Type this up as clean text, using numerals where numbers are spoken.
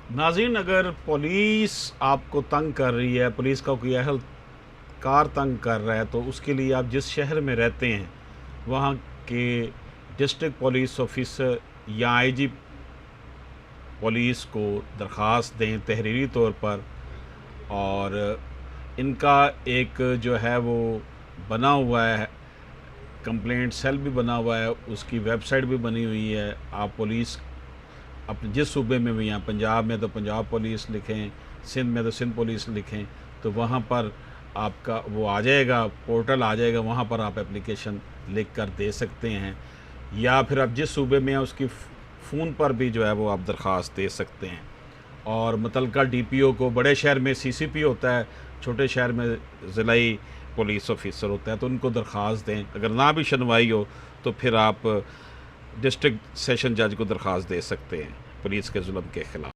नाज़रीन, अगर पुलिस आपको तंग कर रही है, पुलिस का कोई एहलकार तंग कर रहा है, तो उसके लिए आप जिस शहर में रहते हैं वहाँ के डिस्ट्रिक्ट पुलिस ऑफिसर या आईजी पुलिस को दरख्वास्त दें तहरीरी तौर पर। और इनका एक जो है वो बना हुआ है, कंप्लेंट सेल भी बना हुआ है, उसकी वेबसाइट भी बनी हुई है। आप पुलिस अपने जिस सूबे में भी हैं, पंजाब में तो पंजाब पुलिस लिखें, सिंध में तो सिंध पुलिस लिखें, तो वहाँ पर आपका वो आ जाएगा, पोर्टल आ जाएगा, वहाँ पर आप एप्लीकेशन लिख कर दे सकते हैं। या फिर आप जिस सूबे में हैं उसकी फ़ोन पर भी जो है वो आप दरख्वास्त दे सकते हैं। और मुतलका डीपीओ को, बड़े शहर में सीसीपी होता है, छोटे शहर में ज़िलाई पुलिस ऑफिसर होता है, तो उनको दरख्वास्त दें। अगर ना भी सुनवाई हो तो फिर आप डिस्ट्रिक्ट सेशन जज को दरख्वास्त दे सकते हैं पुलिस के जुल्म के ख़िलाफ़।